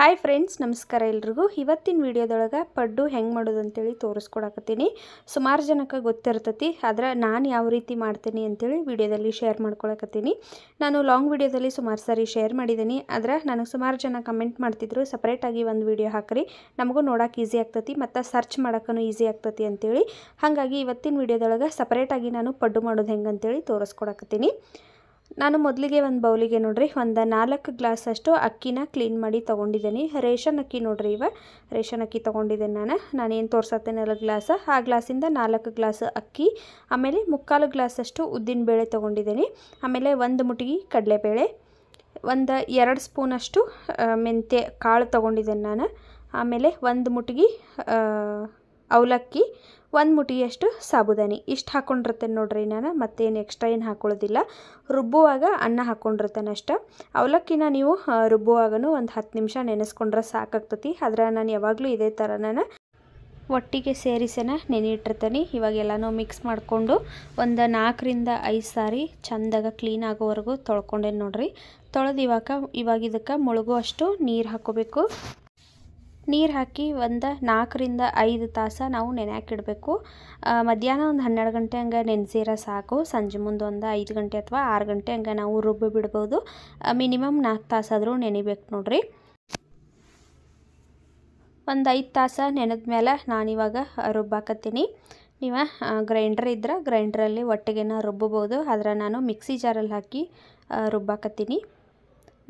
Hi friends, ನಮಸ್ಕಾರ ಎಲ್ರಿಗೂ. ಇವತ್ತಿನ ವಿಡಿಯೋದೊಳಗೆ ಪಡ್ಡು ಹೆಂಗೆ ಮಾಡೋದು ಅಂತೇಳಿ ತೋರಿಸ್ಕೊಡಕತ್ತೀನಿ. ಸುಮಾರು ಜನಕ್ಕೆ ಗೊತ್ತಿರ್ತೈತಿ, ಆದ್ರೆ ನಾನು ಯಾವ ರೀತಿ ಮಾಡ್ತೀನಿ ಅಂತೇಳಿ ವಿಡಿಯೋದಲ್ಲಿ ಶೇರ್ ಮಾಡ್ಕೊಳಕತ್ತೀನಿ. ನಾನು ಲಾಂಗ್ ವಿಡಿಯೋದಲ್ಲಿ ಸುಮಾರು ಸಾರಿ ಶೇರ್ ಮಾಡಿದ್ದೀನಿ, ಆದರೆ ನನಗೆ ಸುಮಾರು ಜನ ಕಮೆಂಟ್ ಮಾಡ್ತಿದ್ರು ಸಪ್ರೇಟಾಗಿ ಒಂದು ವಿಡಿಯೋ ಹಾಕ್ರಿ, ನಮಗೂ ನೋಡೋಕೆ ಈಸಿ ಆಗ್ತೈತಿ ಮತ್ತು ಸರ್ಚ್ ಮಾಡೋಕ್ಕೂ ಈಸಿ ಆಗ್ತೈತಿ ಅಂತೇಳಿ. ಹಾಗಾಗಿ ಇವತ್ತಿನ ವಿಡಿಯೋದೊಳಗೆ ಸಪ್ರೇಟಾಗಿ ನಾನು ಪಡ್ಡು ಮಾಡೋದು ಹೆಂಗೆ ಅಂತೇಳಿ ತೋರಿಸ್ಕೊಡಕತ್ತೀನಿ. ನಾನು ಮೊದಲಿಗೆ ಒಂದು ಬೌಲಿಗೆ ನೋಡ್ರಿ ಒಂದು 4 ಗ್ಲಾಸ್ ಅಷ್ಟು ಅಕ್ಕಿನ ಕ್ಲೀನ್ ಮಾಡಿ ತೊಗೊಂಡಿದ್ದೀನಿ. ರೇಷನ್ ಅಕ್ಕಿ ನೋಡ್ರಿ, ರೇಷನ್ ಅಕ್ಕಿ ತೊಗೊಂಡಿದ್ದೇನೆ ನಾನೇನು ತೋರ್ಸತ್ತೇನಲ್ಲ ಗ್ಲಾಸ್, ಆ ಗ್ಲಾಸಿಂದ 4 ಗ್ಲಾಸ್ ಅಕ್ಕಿ, ಆಮೇಲೆ 3/4 ಗ್ಲಾಸ್ ಅಷ್ಟು ಉದ್ದಿನ ಬೇಳೆ ತೊಗೊಂಡಿದ್ದೀನಿ, ಆಮೇಲೆ 1 ಮುಟ್ಗಿ ಕಡಲೆಬೇಳೆ, ಒಂದು 2 ಸ್ಪೂನಷ್ಟು ಮೆಂತ್ಯ ಕಾಳು ತೊಗೊಂಡಿದ್ದೇನೆ ನಾನು, ಆಮೇಲೆ 1 ಮುಟ್ಗಿ ಅವಲಕ್ಕಿ, 1 ಮುಟ್ಟಿಗೆಯಷ್ಟು ಸಾಬುದಾನಿ. ಇಷ್ಟು ಹಾಕ್ಕೊಂಡಿರ್ತೇನೆ ನೋಡ್ರಿ ನಾನು, ಮತ್ತೇನು ಎಕ್ಸ್ಟ್ರಾ ಏನು ಹಾಕೊಳ್ಳೋದಿಲ್ಲ. ರುಬ್ಬುವಾಗ ಅನ್ನ ಹಾಕ್ಕೊಂಡಿರ್ತೇನೆ ಅಷ್ಟೆ. ಅವಲಕ್ಕಿನ ನೀವು ರುಬ್ಬುವಾಗೂ ಒಂದು 10 ನಿಮಿಷ ನೆನೆಸ್ಕೊಂಡ್ರೆ ಸಾಕಾಗ್ತತಿ. ಆದ್ರೆ ನಾನು ಯಾವಾಗಲೂ ಇದೇ ಥರ ನಾನು ಒಟ್ಟಿಗೆ ಸೇರಿಸೇನೆ ನೆನೆ ಇಟ್ಟಿರ್ತೇನೆ. ಇವಾಗೆಲ್ಲನೂ ಮಿಕ್ಸ್ ಮಾಡಿಕೊಂಡು ಒಂದು 4ರಿಂದ 5 ಸಾರಿ ಚೆಂದಾಗ ಕ್ಲೀನ್ ಆಗೋವರೆಗೂ ತೊಳ್ಕೊಂಡೇನೆ ನೋಡ್ರಿ. ತೊಳೆದು ಇವಾಗ ಇದಕ್ಕೆ ಮುಳುಗೋ ಅಷ್ಟು ನೀರು ಹಾಕ್ಕೋಬೇಕು. ನೀರು ಹಾಕಿ ಒಂದು 4ರಿಂದ 5 ತಾಸು ನಾವು ನೆನೆಯಾಕಿಡಬೇಕು. ಮಧ್ಯಾಹ್ನ ಒಂದು 12 ಗಂಟೆ ಹಂಗೆ ನೆನೆಸಿರ ಸಾಕು. ಸಂಜೆ ಮುಂದೆ ಒಂದು 5 ಗಂಟೆ ಅಥವಾ 6 ಗಂಟೆ ಹಂಗೆ ನಾವು ರುಬ್ಬಿ ಬಿಡ್ಬೋದು. ಮಿನಿಮಮ್ 4 ತಾಸಾದರೂ ನೆನಿಬೇಕು ನೋಡ್ರಿ. ಒಂದು 5 ತಾಸು ನೆನೆದ ಮೇಲೆ ನಾನಿವಾಗ ರುಬ್ಬಾಕತ್ತೀನಿ. ನೀವು ಗ್ರೈಂಡರ್ ಇದ್ರೆ ಗ್ರೈಂಡ್ರಲ್ಲಿ ಒಟ್ಟಿಗೆನ ರುಬ್ಬಬೋದು, ಆದರೆ ನಾನು ಮಿಕ್ಸಿ ಜಾರಲ್ಲಿ ಹಾಕಿ ರುಬ್ಬಾಕತ್ತೀನಿ.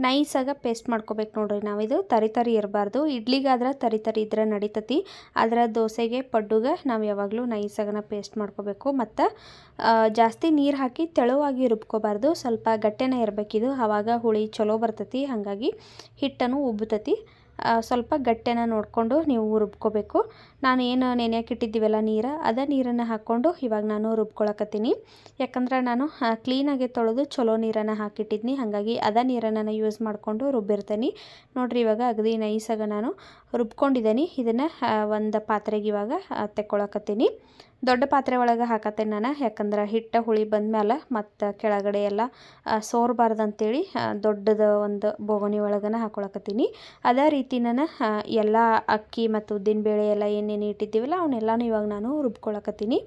ನೈಸಾಗ ಪೇಸ್ಟ್ ಮಾಡ್ಕೋಬೇಕು ನೋಡ್ರಿ. ನಾವಿದು ತರಿ ಇರಬಾರ್ದು. ಇಡ್ಲಿಗಾದ್ರೆ ತರಿ ಇದ್ರೆ ನಡಿತತಿ, ಆದರೆ ದೋಸೆಗೆ ಪಡ್ಡುಗೆ ನಾವು ಯಾವಾಗಲೂ ನೈಸಾಗನ ಪೇಸ್ಟ್ ಮಾಡ್ಕೋಬೇಕು. ಮತ್ತು ಜಾಸ್ತಿ ನೀರು ಹಾಕಿ ತೆಳುವಾಗಿ ರುಬ್ಕೋಬಾರ್ದು, ಸ್ವಲ್ಪ ಗಟ್ಟೆನೇ ಇರಬೇಕಿದು, ಆವಾಗ ಹುಳಿ ಚಲೋ ಬರ್ತತಿ. ಹಾಗಾಗಿ ಹಿಟ್ಟನ್ನು ಉಬ್ಬುತ್ತತಿ. ಸ್ವಲ್ಪ ಗಟ್ಟೆನ ನೋಡಿಕೊಂಡು ನೀವು ರುಬ್ಕೋಬೇಕು. ನಾನು ಏನು ನೆನೆಯಾಕಿಟ್ಟಿದ್ದೀವಲ್ಲ ನೀರು, ಅದೇ ನೀರನ್ನು ಹಾಕ್ಕೊಂಡು ಇವಾಗ ನಾನು ರುಬ್ಕೊಳಕತ್ತೀನಿ. ಯಾಕಂದ್ರೆ ನಾನು ಕ್ಲೀನಾಗಿ ತೊಳೆದು ಚಲೋ ನೀರನ್ನು ಹಾಕಿಟ್ಟಿದ್ನಿ, ಹಾಗಾಗಿ ಅದೇ ನೀರನ್ನು ನಾನು ಯೂಸ್ ಮಾಡಿಕೊಂಡು ರುಬ್ಬಿರ್ತೇನೆ ನೋಡ್ರಿ. ಇವಾಗ ಅಗದಿ ನೈಸಾಗ ನಾನು ರುಬ್ಕೊಂಡಿದ್ದೀನಿ. ಇದನ್ನು ಒಂದು ಪಾತ್ರೆಗೆ ಇವಾಗ ತೆಕ್ಕೊಳಕತ್ತೀನಿ. ದೊಡ್ಡ ಪಾತ್ರೆ ಒಳಗೆ ಹಾಕತ್ತೇನೆ ನಾನು, ಯಾಕಂದ್ರೆ ಹಿಟ್ಟು ಹುಳಿ ಬಂದಮೇಲೆ ಮತ್ತು ಕೆಳಗಡೆ ಎಲ್ಲ ಸೋರಬಾರ್ದಂತೇಳಿ ದೊಡ್ಡದು ಒಂದು ಬೋಗಣಿ ಒಳಗನ ಹಾಕ್ಕೊಳಕತ್ತೀನಿ. ಅದೇ ರೀತಿ ನಾನು ಎಲ್ಲ ಅಕ್ಕಿ ಮತ್ತು ಉದ್ದಿನಬೇಳೆ ಎಲ್ಲ ಏನೇನು ಇಟ್ಟಿದ್ದೀವಲ್ಲ ಅವನ್ನೆಲ್ಲನೂ ಇವಾಗ ನಾನು ರುಬ್ಕೊಳಕತ್ತೀನಿ.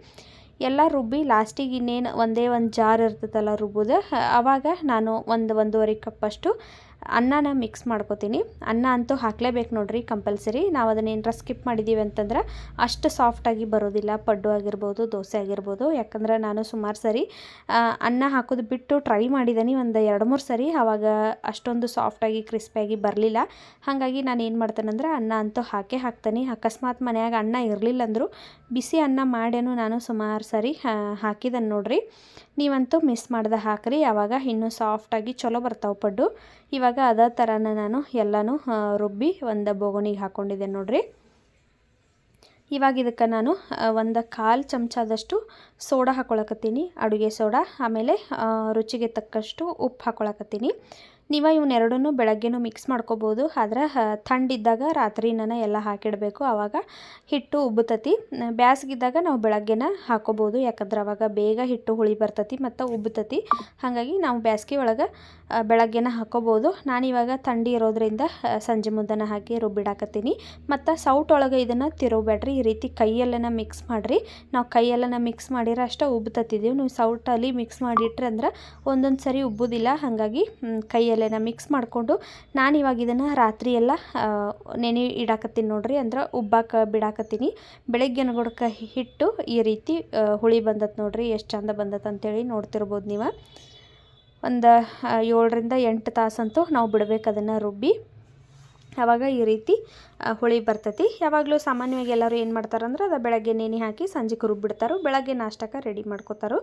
ಎಲ್ಲ ರುಬ್ಬಿ ಲಾಸ್ಟಿಗೆ ಇನ್ನೇನು ಒಂದೇ ಒಂದು ಜಾರ್ ಇರ್ತದಲ್ಲ ರುಬ್ಬೋದು, ಆವಾಗ ನಾನು 1-1.5 ಕಪ್ಪಷ್ಟು ಅನ್ನನ ಮಿಕ್ಸ್ ಮಾಡ್ಕೋತೀನಿ. ಅನ್ನ ಅಂತೂ ಹಾಕಲೇಬೇಕು ನೋಡ್ರಿ, ಕಂಪಲ್ಸರಿ. ನಾವು ಅದನ್ನೇನರ ಸ್ಕಿಪ್ ಮಾಡಿದ್ದೀವಿ ಅಂತಂದ್ರೆ ಅಷ್ಟು ಸಾಫ್ಟಾಗಿ ಬರೋದಿಲ್ಲ, ಪಡ್ಡು ಆಗಿರ್ಬೋದು ದೋಸೆ ಆಗಿರ್ಬೋದು. ಯಾಕಂದ್ರೆ ನಾನು ಸುಮಾರು ಸರಿ ಅನ್ನ ಹಾಕೋದು ಬಿಟ್ಟು ಟ್ರೈ ಮಾಡಿದ್ದೀನಿ ಒಂದು 2-3 ಸರಿ, ಆವಾಗ ಅಷ್ಟೊಂದು ಸಾಫ್ಟಾಗಿ ಕ್ರಿಸ್ಪಿಯಾಗಿ ಬರಲಿಲ್ಲ. ಹಾಗಾಗಿ ನಾನು ಏನು ಮಾಡ್ತೇನೆಂದ್ರೆ ಅನ್ನ ಅಂತೂ ಹಾಕ್ತೇನೆ. ಅಕಸ್ಮಾತ್ ಮನ್ಯಾಗ ಅನ್ನ ಇರಲಿಲ್ಲ ಅಂದರೂ ಬಿಸಿ ಅನ್ನ ಮಾಡೇನು ನಾನು ಸುಮಾರು ಸರಿ ಹಾಕಿದನ್ನು ನೋಡ್ರಿ. ನೀವಂತೂ ಮಿಸ್ ಮಾಡ್ದೆ ಹಾಕ್ರಿ, ಆವಾಗ ಇನ್ನೂ ಸಾಫ್ಟಾಗಿ ಚಲೋ ಬರ್ತಾವೆ ಪಡ್ಡು. ಇವಾಗ ಅದೇ ಥರನ ನಾನು ಎಲ್ಲನೂ ರುಬ್ಬಿ ಒಂದು ಬೋಗಣಿಗೆ ಹಾಕ್ಕೊಂಡಿದ್ದೆ ನೋಡ್ರಿ. ಇವಾಗ ಇದಕ್ಕೆ ನಾನು ಒಂದು 1/4 ಚಮಚದಷ್ಟು ಸೋಡಾ ಹಾಕ್ಕೊಳಕತ್ತೀನಿ, ಅಡುಗೆ ಸೋಡಾ. ಆಮೇಲೆ ರುಚಿಗೆ ತಕ್ಕಷ್ಟು ಉಪ್ಪು ಹಾಕ್ಕೊಳಕತ್ತೀನಿ. ನೀವು ಇವನ್ನೆರಡನ್ನೂ ಬೆಳಗ್ಗೆನೂ ಮಿಕ್ಸ್ ಮಾಡ್ಕೋಬೋದು, ಆದರೆ ಥಂಡಿದ್ದಾಗ ರಾತ್ರಿ ನಾನು ಎಲ್ಲ ಹಾಕಿಡಬೇಕು, ಆವಾಗ ಹಿಟ್ಟು ಉಬ್ಬುತ್ತತಿ. ಬ್ಯಾಸ್ಗಿದ್ದಾಗ ನಾವು ಬೆಳಗ್ಗೆನ ಹಾಕೋಬೋದು, ಯಾಕಂದ್ರೆ ಆವಾಗ ಬೇಗ ಹಿಟ್ಟು ಹುಳಿ ಬರ್ತತಿ ಮತ್ತು ಉಬ್ಬುತ್ತತಿ. ಹಾಗಾಗಿ ನಾವು ಬ್ಯಾಸ್ಗೆ ಒಳಗೆ ಬೆಳಗ್ಗೆನ ಹಾಕೋಬೋದು. ನಾನಿವಾಗ ಥಂಡಿ ಇರೋದ್ರಿಂದ ಸಂಜೆ ಮುದ್ದನ ಹಾಕಿ ರುಬ್ಬಿಡಾಕತ್ತೀನಿ. ಮತ್ತು ಸೌಟೊಳಗೆ ಇದನ್ನು ತಿರುಗಬೇಡ್ರಿ, ಈ ರೀತಿ ಕೈಯಲ್ಲೆನ ಮಿಕ್ಸ್ ಮಾಡಿರಿ. ನಾವು ಕೈಯಲ್ಲೆನ ಮಿಕ್ಸ್ ಮಾಡಿದ್ರೆ ಅಷ್ಟೇ ಉಬ್ಬುತ್ತತ್ತಿದ್ದೀವಿ. ನೀವು ಸೌಟಲ್ಲಿ ಮಿಕ್ಸ್ ಮಾಡಿಟ್ರೆ ಅಂದ್ರೆ ಒಂದೊಂದು ಸರಿ ಉಬ್ಬುದಿಲ್ಲ. ಹಾಗಾಗಿ ಕೈಯಲ್ಲೆನ ಮಿಕ್ಸ್ ಮಾಡಿಕೊಂಡು ನಾನಿವಾಗ ಇದನ್ನು ರಾತ್ರಿ ಎಲ್ಲ ನೆನೆ ಇಡಾಕತ್ತೀನಿ ನೋಡ್ರಿ, ಅಂದ್ರೆ ಉಬ್ಬಾಕ ಬಿಡಾಕತ್ತೀನಿ. ಬೆಳಗ್ಗೆ ಅನ್ಗೊಡಕ್ಕೆ ಹಿಟ್ಟು ಈ ರೀತಿ ಹುಳಿ ಬಂದತ್ ನೋಡ್ರಿ, ಎಷ್ಟು ಚಂದ ಬಂದತ್ ಅಂತೇಳಿ ನೋಡ್ತಿರ್ಬೋದು ನೀವು. ಒಂದು 7ರಿಂದ 8 ತಾಸಂತೂ ನಾವು ಬಿಡಬೇಕು ಅದನ್ನು ರುಬ್ಬಿ, ಆವಾಗ ಈ ರೀತಿ ಹುಳಿ ಬರ್ತೈತಿ. ಯಾವಾಗಲೂ ಸಾಮಾನ್ಯವಾಗಿ ಎಲ್ಲರೂ ಏನು ಮಾಡ್ತಾರಂದ್ರೆ ಅದು ಬೆಳಗ್ಗೆ ನೆನೆ ಹಾಕಿ ಸಂಜೆಗೆ ರುಬ್ಬಿಡ್ತಾರೆ, ಬೆಳಗ್ಗೆ ನಾಷ್ಟಕ್ಕೆ ರೆಡಿ ಮಾಡ್ಕೋತಾರೆ.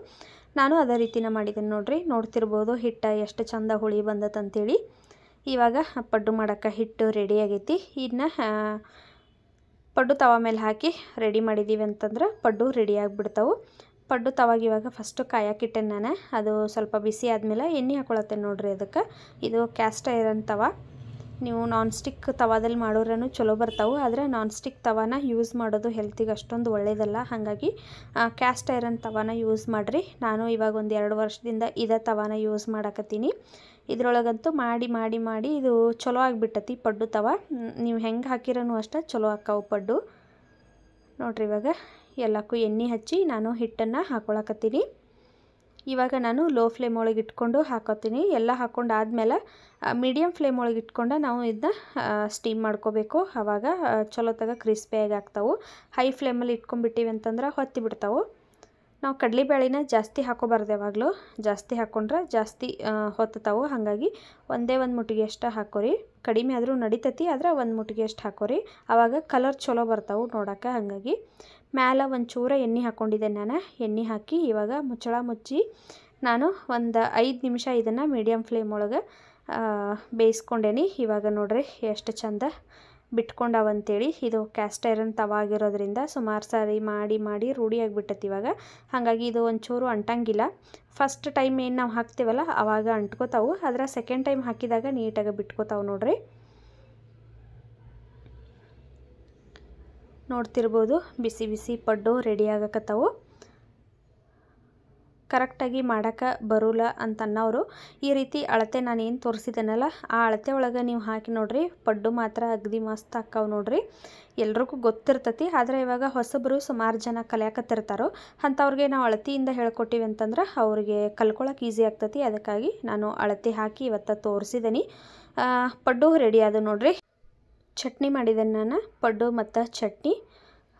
ನಾನು ಅದೇ ರೀತಿನ ಮಾಡಿದ್ದೀನಿ ನೋಡ್ರಿ. ನೋಡ್ತಿರ್ಬೋದು ಹಿಟ್ಟು ಎಷ್ಟು ಚಂದ ಹುಳಿ ಬಂದತ್ತಂತೇಳಿ. ಇವಾಗ ಪಡ್ಡು ಮಾಡೋಕ್ಕೆ ಹಿಟ್ಟು ರೆಡಿ ಆಗೈತಿ. ಇನ್ನು ಪಡ್ಡು ತವ ಮೇಲೆ ಹಾಕಿ ರೆಡಿ ಮಾಡಿದ್ದೀವಿ ಅಂತಂದ್ರೆ ಪಡ್ಡು ರೆಡಿ ಆಗಿಬಿಡ್ತಾವೆ. ಪಡ್ಡು ತವಾಗ ಇವಾಗ ಫಸ್ಟು ಕಾಯಕ್ಕಿಟ್ಟೆನೆ ನಾನು, ಅದು ಸ್ವಲ್ಪ ಬಿಸಿ ಆದಮೇಲೆ ಎಣ್ಣೆ ಹಾಕ್ಕೊಳತ್ತೇನೆ ನೋಡ್ರಿ. ಅದಕ್ಕೆ ಇದು ಕ್ಯಾಸ್ಟ್ ಐರನ್ ತವ. ನೀವು ನಾನ್ ಸ್ಟಿಕ್ ತವಾದಲ್ಲಿ ಮಾಡೋದ್ರೂ ಚಲೋ ಬರ್ತಾವೆ, ಆದರೆ ನಾನ್ ಸ್ಟಿಕ್ ತವಾನ ಯೂಸ್ ಮಾಡೋದು ಹೆಲ್ತಿಗೆ ಅಷ್ಟೊಂದು ಒಳ್ಳೆಯದಲ್ಲ. ಹಾಗಾಗಿ ಕ್ಯಾಸ್ಟ್ ಐರನ್ ತವಾನ ಯೂಸ್ ಮಾಡಿರಿ. ನಾನು ಇವಾಗ ಒಂದು 2 ವರ್ಷದಿಂದ ಇದೇ ತವಾನ ಯೂಸ್ ಮಾಡಕತ್ತೀನಿ. ಇದ್ರೊಳಗಂತೂ ಮಾಡಿ ಮಾಡಿ ಮಾಡಿ ಇದು ಚಲೋ ಆಗಿಬಿಟ್ಟತಿ ಪಡ್ಡು ತವ. ನೀವು ಹೆಂಗೆ ಹಾಕಿರೋನು ಅಷ್ಟೇ ಚಲೋ ಆಕ್ಕಾವು ಪಡ್ಡು. ನೋಡಿರಿ ಇವಾಗ ಎಲ್ಲಕ್ಕೂ ಎಣ್ಣೆ ಹಚ್ಚಿ ನಾನು ಹಿಟ್ಟನ್ನು ಹಾಕ್ಕೊಳಕತ್ತೀನಿ. ಇವಾಗ ನಾನು ಲೋ ಫ್ಲೇಮ್ ಒಳಗೆ ಇಟ್ಕೊಂಡು ಹಾಕೋತೀನಿ. ಎಲ್ಲ ಹಾಕ್ಕೊಂಡಾದ್ಮೇಲೆ ಮೀಡಿಯಮ್ ಫ್ಲೇಮ್ ಒಳಗೆ ಇಟ್ಕೊಂಡು ನಾವು ಇದನ್ನ ಸ್ಟೀಮ್ ಮಾಡ್ಕೋಬೇಕು. ಆವಾಗ ಚಲೋತ್ತಾಗ ಕ್ರಿಸ್ಪಿಯಾಗಿ ಆಗ್ತಾವೆ. ಹೈ ಫ್ಲೇಮಲ್ಲಿ ಇಟ್ಕೊಂಡ್ಬಿಟ್ಟಿವಿ ಅಂತಂದ್ರೆ ಹೊತ್ತಿ ಬಿಡ್ತಾವೆ. ನಾವು ಕಡಲೆಬೇಳೆನ ಜಾಸ್ತಿ ಹಾಕೋಬಾರ್ದು, ಯಾವಾಗಲೂ ಜಾಸ್ತಿ ಹಾಕ್ಕೊಂಡ್ರೆ ಜಾಸ್ತಿ ಹೊತ್ತತಾವೆ. ಹಾಗಾಗಿ ಒಂದೇ ಒಂದು ಮುಟ್ಟಿಗೆ ಅಷ್ಟು ಹಾಕೋರಿ. ಕಡಿಮೆ ಆದರೂ ನಡಿತೈತಿ, ಆದ್ರೆ ಒಂದು ಮುಟ್ಟಿಗೆ ಅಷ್ಟು ಹಾಕೋರಿ. ಆವಾಗ ಕಲರ್ ಚಲೋ ಬರ್ತಾವೆ ನೋಡೋಕೆ. ಹಾಗಾಗಿ ಮ್ಯಾಲೆ ಒಂಚೂರು ಎಣ್ಣೆ ಹಾಕ್ಕೊಂಡಿದ್ದೆ ನಾನು. ಎಣ್ಣೆ ಹಾಕಿ ಇವಾಗ ಮುಚ್ಚಳ ಮುಚ್ಚಿ ನಾನು ಒಂದು 5 ನಿಮಿಷ ಇದನ್ನು ಮೀಡಿಯಮ್ ಫ್ಲೇಮ್ ಒಳಗೆ ಬೇಯಿಸ್ಕೊಂಡೇನಿ. ಇವಾಗ ನೋಡ್ರಿ ಎಷ್ಟು ಚಂದ ಬಿಟ್ಕೊಂಡವಂತೇಳಿ. ಇದು ಕ್ಯಾಸ್ಟ್ ಐರನ್ ತವ ಆಗಿರೋದ್ರಿಂದ ಸುಮಾರು ಸಾರಿ ಮಾಡಿ ಮಾಡಿ ರೂಢಿಯಾಗಿಬಿಟ್ಟೈತಿ ಇವಾಗ. ಹಾಗಾಗಿ ಇದು ಒಂಚೂರು ಅಂಟಂಗಿಲ್ಲ. ಫಸ್ಟ್ ಟೈಮ್ ಏನು ನಾವು ಹಾಕ್ತೀವಲ್ಲ ಆವಾಗ ಅಂಟ್ಕೋತಾವು, ಆದರೆ ಸೆಕೆಂಡ್ ಟೈಮ್ ಹಾಕಿದಾಗ ನೀಟಾಗಿ ಬಿಟ್ಕೋತಾವೆ ನೋಡ್ರಿ. ನೋಡ್ತಿರ್ಬೋದು ಬಿಸಿ ಬಿಸಿ ಪಡ್ಡು ರೆಡಿ ಆಗಕತ್ತಾವು. ಕರೆಕ್ಟಾಗಿ ಮಾಡೋಕ್ಕೆ ಬರೋಲ್ಲ ಅಂತ ಅನ್ನೋರು ಈ ರೀತಿ ಅಳತೆ ನಾನು ಏನು ತೋರಿಸಿದ್ದೇನಲ್ಲ ಆ ಅಳತೆ ಒಳಗೆ ನೀವು ಹಾಕಿ ನೋಡ್ರಿ, ಪಡ್ಡು ಮಾತ್ರ ಅಗದಿ ಮಸ್ತ್ ಆಕ್ಕಾವು ನೋಡ್ರಿ. ಎಲ್ರಿಗೂ ಗೊತ್ತಿರ್ತತಿ, ಆದರೆ ಇವಾಗ ಹೊಸಬರು ಸುಮಾರು ಜನ ಕಲಿಯಾಕತ್ತಿರ್ತಾರೋ ಅಂಥವ್ರಿಗೆ ನಾವು ಅಳತೆಯಿಂದ ಹೇಳ್ಕೊಟ್ಟಿವಿ ಅಂತಂದ್ರೆ ಅವ್ರಿಗೆ ಕಲ್ಕೊಳಕ್ಕೆ ಈಸಿ ಆಗ್ತತಿ. ಅದಕ್ಕಾಗಿ ನಾನು ಅಳತೆ ಹಾಕಿ ಇವತ್ತು ತೋರಿಸಿದ್ದೀನಿ. ಪಡ್ಡು ರೆಡಿ ಆದ ನೋಡ್ರಿ. ಚಟ್ನಿ ಮಾಡಿದ್ದೇನೆ ನಾನು, ಪಡ್ಡು ಮತ್ತು ಚಟ್ನಿ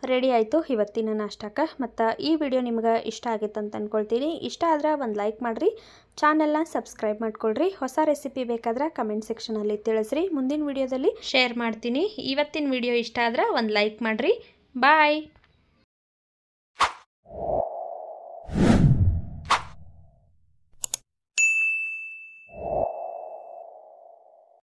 ರೆಡಿ ಆಯಿತು ಇವತ್ತಿನ ನಾಷ್ಟಕ್ಕೆ. ಮತ್ತು ಈ ವಿಡಿಯೋ ನಿಮ್ಗೆ ಇಷ್ಟ ಆಗಿತ್ತು ಅಂತ ಅಂದ್ಕೊಳ್ತೀನಿ. ಇಷ್ಟ ಆದ್ರೆ ಒಂದು ಲೈಕ್ ಮಾಡಿರಿ, ಚಾನೆಲ್ನ ಸಬ್ಸ್ಕ್ರೈಬ್ ಮಾಡ್ಕೊಳ್ರಿ. ಹೊಸ ರೆಸಿಪಿ ಬೇಕಾದ್ರೆ ಕಮೆಂಟ್ ಸೆಕ್ಷನಲ್ಲಿ ತಿಳಿಸ್ರಿ, ಮುಂದಿನ ವಿಡಿಯೋದಲ್ಲಿ ಶೇರ್ ಮಾಡ್ತೀನಿ. ಇವತ್ತಿನ ವಿಡಿಯೋ ಇಷ್ಟ ಆದ್ರೆ ಒಂದು ಲೈಕ್ ಮಾಡಿರಿ. ಬಾಯ್.